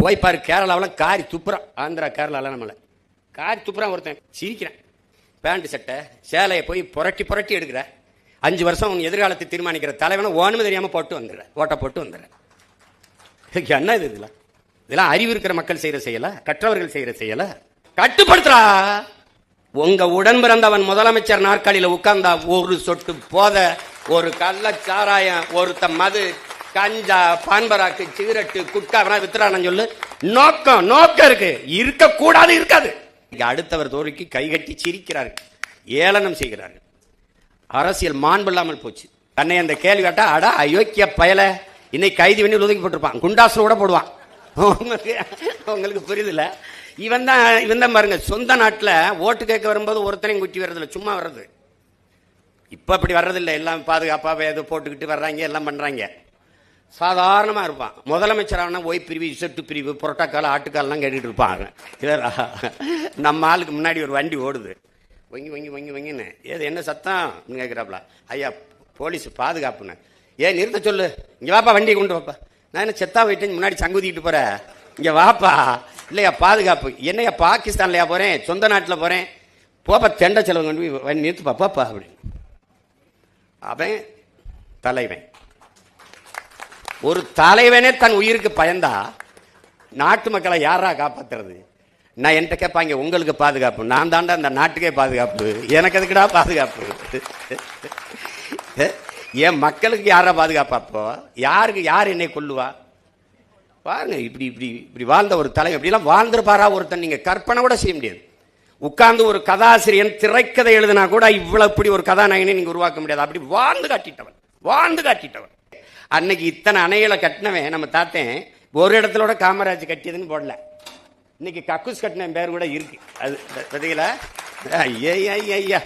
போய் பாரு, கேரளாவில் காரி துப்புறான். ஆந்திரா கேரளாவில் நம்மளை காரி துப்புறான். ஒருத்தன் சிரிக்கிறேன், பேண்ட் சட்டை சேலையை போய் புரட்டி புரட்டி எடுக்கிற. 5 வருஷம் உன் எதிர்காலத்தை தீர்மானிக்கிற தலைவனை ஒன்றுமே தெரியாமல் போட்டு வந்துடுற, ஓட்ட போட்டு வந்துடுற. என்ன இது? இதெல்லாம் அறிவு இருக்கிற மக்கள் செய்யற செய்யல, கற்றவர்கள் செய்யற செய்யல. கட்டுப்படுத்துறா. உங்க உடன் பிறந்தவன் முதலமைச்சர் நாற்காலியில உட்கார்ந்தா ஒரு சொட்டு போத, ஒரு கள்ள சாராயம், ஒருத்த மது, கஞ்சா, பான்பராக்கு, சிகரெட்டு, குட்கா வித்துறான்னு சொல்லு. நோக்கம் இருக்கு, இருக்க கூடாது, இருக்காது. அடுத்தவர் தோழிக்கு கைகட்டி சிரிக்கிறார்கள், ஏளனம் செய்கிறார்கள். அரசியல் மாண்பு இல்லாமல் போச்சு. தன்னை அந்த கேள்வி கேட்டா, அடா அயோக்கிய பயல, இன்னைக்கு கைது பண்ணி ஒதுக்கி போட்டிருப்பான், குண்டாசு கூட போடுவான். உங்களுக்கு புரியுதுல? இவன் தான் பாருங்க, சொந்த நாட்டில் ஓட்டு கேட்க வரும்போது ஒருத்தனையும் குட்டி வர்றதில்ல, சும்மா வர்றது. இப்ப அப்படி வர்றதில்லை, எல்லாம் பாதுகாப்பாக ஏதோ போட்டுக்கிட்டு வர்றாங்க, எல்லாம் பண்றாங்க. சாதாரணமா இருப்பான். முதலமைச்சரான ஒய் பிரிவு, இசட்டு பிரிவு, புரோட்டோக்கால், ஆட்டுக்கால்லாம் கேட்டுட்டு இருப்பாங்க. நம்ம ஆளுக்கு முன்னாடி ஒரு வண்டி ஓடுது, வங்கி வங்கி வங்கி வங்கின்னு. ஏது என்ன சத்தம் கேட்கிறாப்ல? ஐயா போலீஸ் பாதுகாப்புன்னு. ஏன் நிறுத்த சொல்லு, இங்க வாப்பா, வண்டியை கொண்டு வாப்பா. நான் என்ன செத்தா போயிட்டு முன்னாடி சங்குதிக்கிட்டு போறேன், இங்க வாப்பா. இல்லையா பாதுகாப்பு? என்னையா பாகிஸ்தான்லயா போறேன், சொந்த நாட்டில் போறேன், போப்பா, தெண்ட செலவு கொண்டு போய் நிறுத்துப்பா பாப்பா அப்படின்னு. அவன் தலைவன். ஒரு தலைவனே தன் உயிருக்கு பயந்தா நாட்டு மக்களை யாரா காப்பாத்துறது? நான் என்கிட்ட கேட்பாங்க, உங்களுக்கு பாதுகாப்பு? நான் தாண்டா அந்த நாட்டுக்கே பாதுகாப்பு, எனக்கு எதுக்குடா பாதுகாப்பு? என் மக்களுக்கு யாரா பாதுகாப்பா? அப்போ யார் என்னை கொல்லுவா? பாருங்க, இப்படி இப்படி இப்படி வாழ்ந்த ஒரு தலைவர் இப்படிலாம் வாழ்ந்திருப்பாரா ஒருத்தன்? நீங்க கற்பனை கூட செய்ய முடியாது. உட்கார்ந்து ஒரு கதாசிரியன் திரைக்கதை எழுதினா கூட இவ்வளவு இப்படி ஒரு கதாநாயகனை நீங்க உருவாக்க முடியாது. அப்படி வாழ்ந்து காட்டிட்டவன். அன்னைக்கு இத்தனை அணைகளை கட்டினவன் நம்ம தாத்தன் ஒரு இடத்துல கூட காமராஜ் கட்டியதுன்னு போடல. இன்னைக்கு கக்கூஸ் கட்டின பேர் கூட இருக்கு. அது பார்த்தீங்களா? ஐயா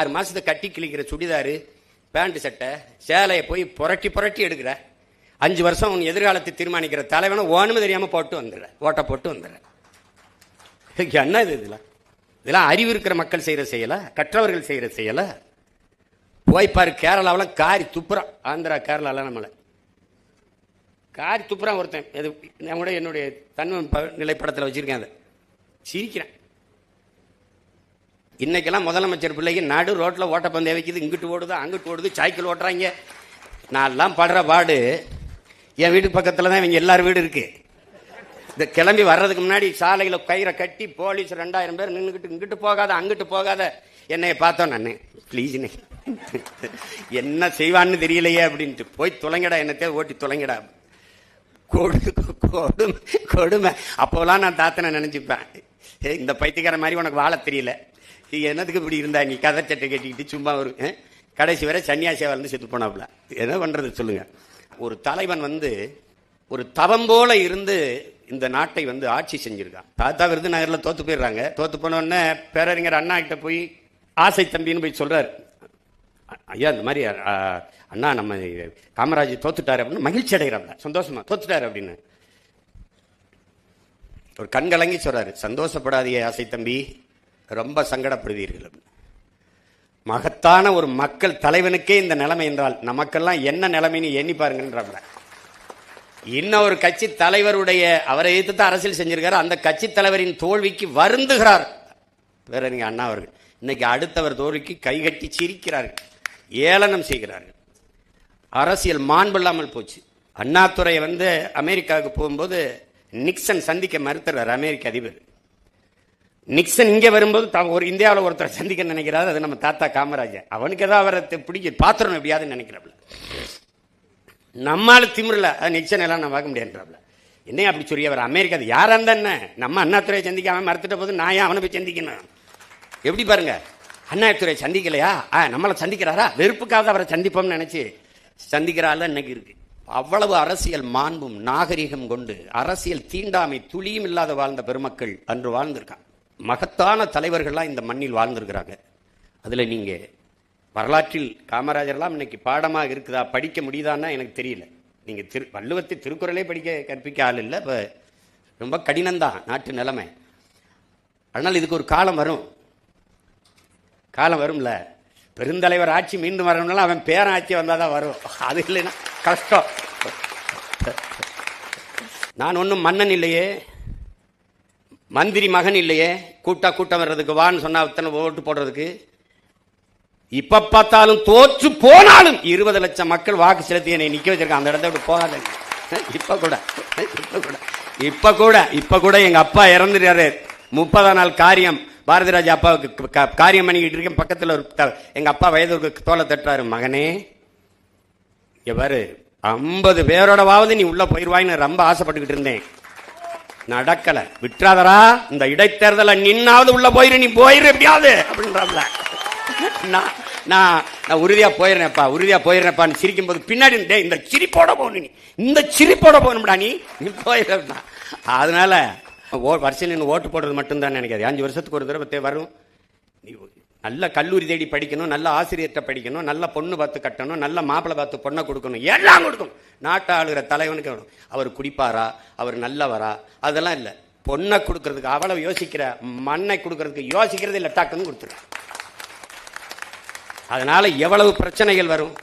6 மாசத்தை கட்டி கிழிக்கிற சுடிதாரு, பேண்ட் சட்டை சேலையை போய் புரட்டி புரட்டி எடுக்கிற. 5 வருஷம் உன் எதிர்காலத்தை தீர்மானிக்கிற தலைவனை ஒன்றுமே தெரியாம போட்டு வந்துடுற, ஓட்ட போட்டு வந்துடுற. என்ன இது? இதெல்லாம் அறிவு இருக்கிற மக்கள் செய்யற செய்யல, கற்றவர்கள் செய்யற செய்யல. போய் பாரு, கேரளாவில் காரி துப்புறான். ஆந்திரா கேரளாவில் நம்மளை காரி துப்புறான் ஒருத்தன். நான் கூட என்னுடைய தன்மை நிலைப்படத்தில் வச்சிருக்கேன், அதை சிரிக்கிறேன். இன்னைக்கெல்லாம் முதலமைச்சர் பிள்ளைக்கு நடு ரோட்டில் ஓட்டப்பந்தயம் வைக்குது, இங்கிட்டு ஓடுது அங்கிட்டு ஓடுது, சைக்கிள் ஓட்டுறாங்க. நான் எல்லாம் படுற பாடு. என் வீட்டு பக்கத்தில் தான் இவங்க எல்லாரும் வீடு இருக்கு. இந்த கிளம்பி வர்றதுக்கு முன்னாடி சாலையில் கயிறை கட்டி போலீஸ் 2000 பேர் நின்றுக்கிட்டு, இங்கிட்டு போகாத அங்கிட்டு போகாத. என்னைய பார்த்தோம், நான் ப்ளீஸ் என்ன செய்வான்னு தெரியலையே அப்படின்ட்டு, போய் தொலைங்கடா, என்னத்தையே ஓட்டி தொலைங்கடா. கொடுமை. அப்போலாம் நான் தாத்தனை நினைச்சுப்பேன், இந்த பைத்தியக்கார மாதிரி உனக்கு வாழ தெரியல, என்னதுக்கு இப்படி இருந்தா நீ கதை சட்டை கட்டிக்கிட்டு சும்மா ஒரு. கடைசி வரை சன்னியாசியா வந்து செத்து போனாப்புல. என்ன பண்றது சொல்லுங்க? ஒரு தலைவன் ஒரு தவம் போல இருந்து இந்த நாட்டை ஆட்சி செஞ்சிருக்கான். தாத்தா விருதுநகர்ல தோத்து போயிடுறாங்க. தோத்து போனோடனே பேரறிஞர் அண்ணா கிட்ட போய் ஆசை தம்பின்னு போய் சொல்றாரு, ஐயா இந்த மாதிரி அண்ணா நம்ம காமராஜ் தோத்துட்டாரு அப்படின்னு மகிழ்ச்சி அடைகிறாப்ல, சந்தோஷமா தோத்துட்டாரு அப்படின்னு. ஒரு கண்கலங்கி சொல்றாரு, சந்தோஷப்படாதீங்க ஆசை தம்பி, ரொம்ப சங்கடப்படுவீர்கள் அப்படின்னு. மகத்தான ஒரு மக்கள் தலைவனுக்கே இந்த நிலைமை என்றால் நமக்கெல்லாம் என்ன நிலைமைன்னு எண்ணி பாருங்கன்றாப்ல. இன்னும் ஒரு கட்சி தலைவருடைய, அவரை எதிர்த்து அரசியல் செஞ்சிருக்காரு, அந்த கட்சி தலைவரின் தோல்விக்கு வருந்துகிறார் பேரறிஞர் அண்ணா அவர்கள். இன்னைக்கு அடுத்தவர் தோல்விக்கு கைகட்டி சிரிக்கிறார்கள், ஏளனம் செய்கிறார்கள். அரசியல் மாண்பு இல்லாமல் போச்சு. அண்ணாதுரை அமெரிக்காவுக்கு போகும்போது நிக்சன் சந்திக்க மறுத்துறார் அமெரிக்க அதிபர். நிக்சன் இங்கே வரும்போது ஒரு இந்தியாவில் ஒருத்தர் சந்திக்க நினைக்கிறாரு, அது நம்ம தாத்தா காமராஜர். அவனுக்கு ஏதாவது அவரை பிடிக்க பாத்திரம் எப்படியாவது நினைக்கிறாப்ல. நம்மளால திமிரல நிக்சன் எல்லாம் நான் பார்க்க முடியாதுன்றாப்ல. என்ன அப்படி சொல்லி அவர் அமெரிக்கா யாரா இருந்தா என்ன, நம்ம அண்ணாதுரையை சந்திக்காம மறுத்துட்ட போது நான் ஏன் அவனை போய் சந்திக்கணும்? எப்படி பாருங்க, அண்ணாதுரை சந்திக்கலையா, நம்மளை சந்திக்கிறாரா, வெறுப்புக்காக அவரை சந்திப்போம்னு நினைச்சு சந்திக்கிறாள் இன்னைக்கு இருக்கு. அவ்வளவு அரசியல் மாண்பும் நாகரிகம் கொண்டு அரசியல் தீண்டாமை துளியும் இல்லாத வாழ்ந்த பெருமக்கள் அன்று வாழ்ந்திருக்காங்க. மகத்தான தலைவர்கள்லாம் இந்த மண்ணில் வாழ்ந்திருக்கிறாங்க. அதுல நீங்க வரலாற்றில் காமராஜர்லாம் இன்னைக்கு பாடமாக இருக்குதா, படிக்க முடியுதான்னா எனக்கு தெரியல. நீங்க வள்ளுவத்தை திருக்குறளே கற்பிக்க ஆள் இல்லை. இப்போ ரொம்ப கடினம்தான் நாட்டு நிலைமை. ஆனால் இதுக்கு ஒரு காலம் வரும்ல. பெருந்தலைவர் ஆட்சி மீண்டும் வரணும்னாலும் அவன் பேரன் ஆட்சி வந்தாதான் வரும். அது இல்லைன்னா கஷ்டம். நான் ஒன்றும் மன்னன் இல்லையே, மந்திரி மகன் இல்லையே, கூட்டம் வர்றதுக்கு வான்னு சொன்னா அத்தனை ஓட்டு போடுறதுக்கு. இப்ப பார்த்தாலும் தோற்று போனாலும் 20 லட்சம் மக்கள் வாக்கு செலுத்தி என்னை நிக்க வச்சிருக்காங்க. அந்த இடத்த விட்டு போகாத. இப்ப கூட எங்க அப்பா இறந்துட்டாரு. 30ஆம் நாள் காரியம். பாரதி ராஜா அப்பாவுக்கு காரியம் பண்ணிக்கிட்டு இருக்கேன். பக்கத்தில் எங்க அப்பா வயது தோலை தட்டுறாரு, மகனே பாரு 50 பேரோடவாவது நீ உள்ள போயிருவாயின்னு ரொம்ப ஆசைப்பட்டுக்கிட்டு இருந்தேன். நடக்கல, விட்டுறாதரா, இந்த இடைத்தேர்தல நின்னாவது உள்ள போயிரு, நீ போயிரு எப்படியாவது அப்படின்றாப்ல. நான் உறுதியா போயிடுறேன்ப்பான்னு சிரிக்கும் போது பின்னாடி இந்த சிரிப்போட போகணும், நீ இந்த சிரிப்போட போகணும்டா, நீ போயிடுறா. அதனால வருஷம் நின்று ஓட்டு போடுறது மட்டும்தான் நினைக்காது. 5 வருஷத்துக்கு ஒரு தடவை வரும். நல்ல கல்லூரி தேடி படிக்கணும், நல்ல ஆசிரியர்கிட்ட படிக்கணும், நல்ல பொண்ணு பார்த்து கட்டணும், நல்ல மாப்பிள்ளை பார்த்து பொண்ணை கொடுக்கணும், எல்லாம் கொடுக்கணும். நாட்டை ஆளுகிற தலைவனுக்கு வேணும். அவர் குடிப்பாரா, அவர் நல்லவரா, அதெல்லாம் இல்லை. பொண்ணை கொடுக்கறதுக்கு அவ்வளவு யோசிக்கிற, மண்ணை கொடுக்கறதுக்கு யோசிக்கிறது இல்லை, டக்குன்னு கொடுத்துரு. அதனால எவ்வளவு பிரச்சனைகள் வரும்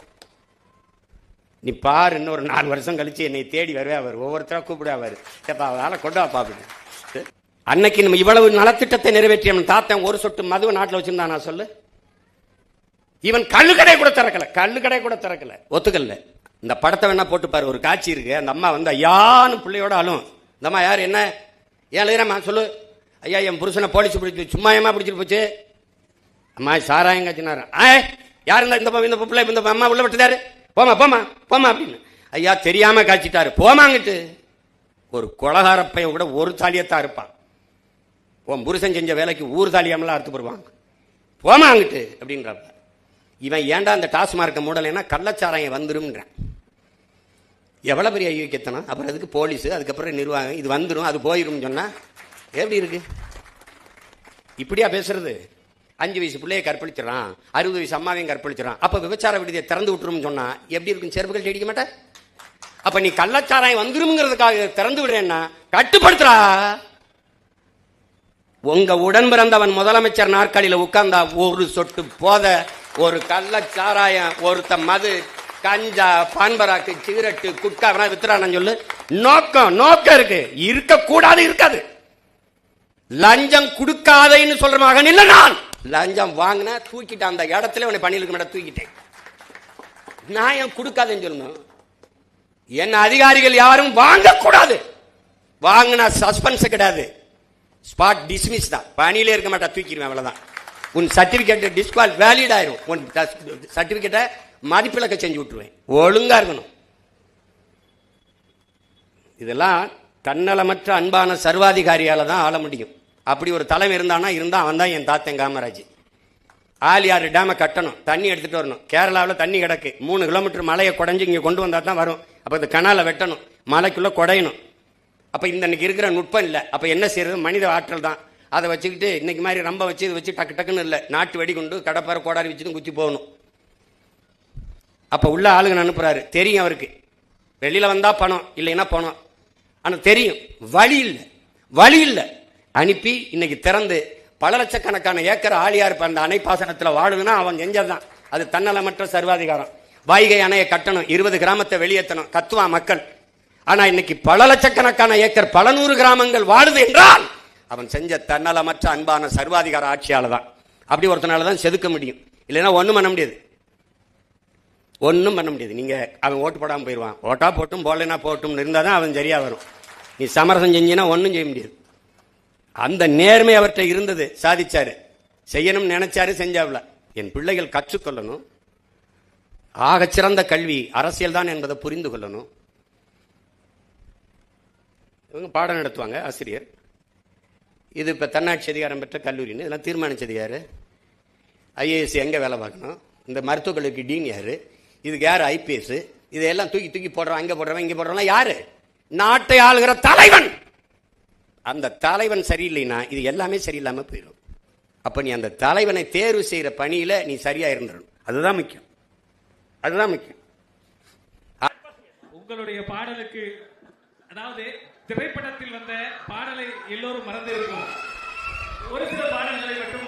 நீ பாரு. இன்னொரு 4 வருஷம் கழிச்சு என்னை தேடி வருவே, அவர் ஒவ்வொருத்தரா கூப்பிடுவார், அதனால கொண்டு வா பாப்பா. அன்னைக்கு நம்ம இவ்வளவு நலத்திட்டத்தை நிறைவேற்றிய தாத்தன் ஒரு சொட்டு மதுவை நாட்டில் வச்சிருந்தா நான் சொல்லு. இவன் கல்லுக்கடை கூட திறக்கல, ஒத்துக்கல்ல. இந்த படத்தை வேணா போட்டு பாரு, ஒரு காட்சி இருக்கு. அந்த அம்மா வந்து ஐயான்னு பிள்ளையோட அழும். இந்த அம்மா யார், என்ன ஏன் எழுதுறமா சொல்லு. ஐயா என் புருஷனை போலீஸ் பிடிச்சி சும்மா ஏமா பிடிச்சிட்டு போச்சு. அம்மா சாராயம் காய்ச்சினாரு. யார் இந்த பிள்ளை இந்த அம்மா உள்ள விட்டுதாரு, போமா அப்படின்னு. ஐயா தெரியாம காய்ச்சிட்டாரு, போமாங்கிட்டு. ஒரு கொலகார பையன் கூட ஒரு தாலியத்தான் இருப்பான். உன் புருஷன் செஞ்ச வேலைக்கு ஊர் தாலியாமலாம் அறுத்து போடுவாங்க, போமாங்கிட்டு அப்படின்றாப்ப. இவன் ஏன்டா அந்த டாஸ்மார்க்க மூடலைன்னா கள்ளச்சாராயம் வந்துரும்ன்றான். எவ்வளவு பெரிய ஐயோக்கியத்தனம். அப்புறம் அதுக்கு போலீஸ், அதுக்கப்புறம் நிர்வாகம், இது வந்துடும் அது போயிரும் சொன்னா எப்படி இருக்கு? இப்படியா பேசுறது? 5 வயசு பிள்ளைய கற்பழிச்சிடறான், 60 வயசு அம்மாவையும் கற்பழிச்சிடறான். அப்ப விபச்சார விடுதியை திறந்து விட்டுரும் சொன்னா எப்படி இருக்கும்? செருப்புகள் அடிக்க மாட்டேன். அப்ப நீ கள்ளச்சாராயம் வந்துரும்ங்கிறதுக்காக திறந்து விடுறேன்னா கட்டுப்படுத்துறா. உங்க உடன் பிறந்தவன் முதலமைச்சர் நாற்காலியில உட்கார்ந்தா ஒரு சொட்டு போத, ஒரு கள்ளச்சாராயம், ஒருத்த மது, கஞ்சா, பான்பராக்கு, சிகரெட்டு, குட்கா வேணா வித்துறான்னு சொல்லு. நோக்கம் இருக்கு, இருக்கக்கூடாது, இருக்காது. லஞ்சம் கொடுக்காதேன்னு சொல்ற மகன் இல்ல நான். லஞ்சம் வாங்கினா தூக்கிட்டேன், அந்த இடத்துல உன்னை பண்ணிருக்க மாட்டேன், தூக்கிட்டேன். நான் ஏன் கொடுக்காதேன்னு சொல்லணும்? என்ன அதிகாரிகள் யாரும் வாங்கக்கூடாது. வாங்கினா சஸ்பென்ஸ் கிடையாது, ஸ்பாட் டிஸ்மிஸ் தான். பணியிலே இருக்க மாட்டா, தூக்கிடுவேன், அவ்வளவுதான். உன் சர்டிபிகேட் டிஸ்குவால் வேலிட் ஆயிரும். உன் சர்டிபிகேட்டை மதிப்பிழக்க செஞ்சு விட்டுருவேன். ஒழுங்கா இருக்கணும். இதெல்லாம் தன்னலமற்ற அன்பான சர்வாதிகாரியால தான் ஆள முடியும். அப்படி ஒரு தலைமை இருந்தா அவன் தான் என் தாத்தன் காமராஜ். ஆலியாறு டேமை கட்டணும், தண்ணி எடுத்துட்டு வரணும். கேரளாவில் தண்ணி கிடக்கு, 3 கிலோமீட்டர் மலையை குடைஞ்சு இங்கே கொண்டு வந்தா தான் வரும். அப்போ இந்த கனாலை வெட்டணும், மலைக்குள்ள குடையணும். அப்போ இன்னைக்கு இருக்கிற நுட்பம் இல்லை. அப்போ என்ன செய்யறது? மனித ஆற்றல் தான். அதை வச்சுக்கிட்டு இன்னைக்கு மாதிரி ரொம்ப வச்சு இதை வச்சு டக்குன்னு இல்லை, நாட்டு வெடி கொண்டு கடப்பாறை கோடாரி வச்சுட்டு குத்தி போகணும். அப்போ உள்ள ஆளுங்க அனுப்புறாரு, தெரியும் அவருக்கு. வெளியில வந்தா பணம், இல்லைன்னா பணம். ஆனால் தெரியும் வழி இல்லை. அனுப்பி இன்னைக்கு திறந்து பல லட்சக்கணக்கான ஏக்கர் ஆலியார் அந்த அணை பாசனத்தில் வாழுதுன்னா அவன் செஞ்சதுதான். அது தன்னலமற்ற சர்வாதிகாரம். வைகை அணையை கட்டணும், 20 கிராமத்தை வெளியேற்றணும், கத்துவான் மக்கள். ஆனா இன்னைக்கு பல லட்சக்கணக்கான ஏக்கர், பல 100 கிராமங்கள் வாழுது என்றால் அவன் செஞ்ச தன்னலமற்ற அன்பான சர்வாதிகார ஆட்சியால தான். அப்படி ஒருத்தனால தான் செதுக்க முடியும், இல்லைன்னா ஒன்றும் பண்ண முடியாது. நீங்க அவன் ஓட்டு போடாமல் போயிடுவான். ஓட்டா போட்டும் போடலைன்னா போட்டும் இருந்தால் தான் அவன் சரியா வரும். நீ சமரசம் செஞ்சினா ஒன்றும் செய்ய முடியாது. அந்த நேர்மை அவர்கிட்ட இருந்தது, சாதிச்சாரு. செய்யணும்னு நினைச்சாரு, செஞ்சாவில. என் பிள்ளைகள் கற்றுக்கொள்ளணும். ஆகச்சிறந்த கல்வி அரசியல் தான் என்பதை புரிந்து கொள்ளணும். இவங்க பாடம் நடத்துவாங்க, ஆசிரியர். இது இப்போ தன்னாட்சி அதிகாரம் பெற்ற கல்லூரின்னு இதெல்லாம் தீர்மானிச்சது யாரு? ஐஏஎஸ் எங்கே வேலை பார்க்கணும், இந்த மருத்துவக் கல்லூரிக்கு டீன் யாரு, இதுக்கு யார் ஐபிஎஸ், இதையெல்லாம் தூக்கி போடுறோம், அங்கே போடுறவன் இங்கே போடுறவன் யாரு? நாட்டை ஆளுகிற தலைவன். அந்த தலைவன் சரியில்லைன்னா இது எல்லாமே சரியில்லாம போயிடும். அப்ப நீ அந்த தலைவனை தேர்வு செய்யற பணியில நீ சரியா இருந்துடணும். அதுதான் முக்கியம். உங்களுடைய பாடலுக்கு, அதாவது திரைப்படத்தில் வந்த பாடலை எல்லோரும் மறந்து இருக்கும். ஒரு சில பாடல்களை மட்டும்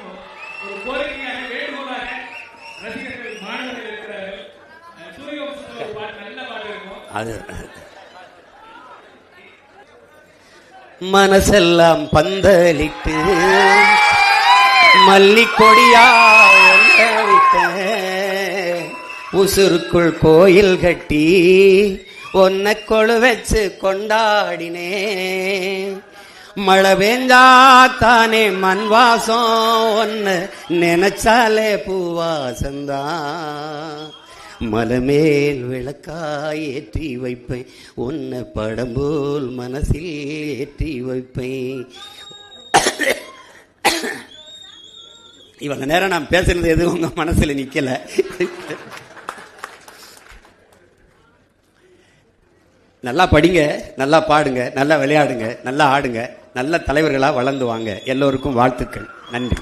ஒரு கோரிக்கையாக, வேண்டுகோளாக ரசிகர்கள், மாணவர்கள் இருக்கிறார்கள். சூரியவம்சத்தில் ஒரு பாட்டு, நல்ல பாட்டு இருக்கும். மனசெல்லாம் பந்தலிட்டு மல்லிக்கொடியா விட்டேன், உசுருக்குள் கோயில் கட்டி ஒன்ன கொழு வச்சு கொண்டாடினேன். மழை பெஞ்சாத்தானே மண் வாசம், ஒன்னு நினைச்சாலே பூவாசந்தான். மலமேல் விளக்காய் ஏற்றி வைப்பேன், உன்னை படம் போல் மனசில் ஏற்றி வைப்பேன். இவ்வளவு நேரம் நான் பேசுறது எதுவும் உங்க மனசுல நிக்கல. நல்லா படிங்க, நல்லா பாடுங்க, நல்லா விளையாடுங்க, நல்லா ஆடுங்க, நல்ல தலைவர்களா வளர்ந்து வாங்க. எல்லோருக்கும் வாழ்த்துக்கள். நன்றி.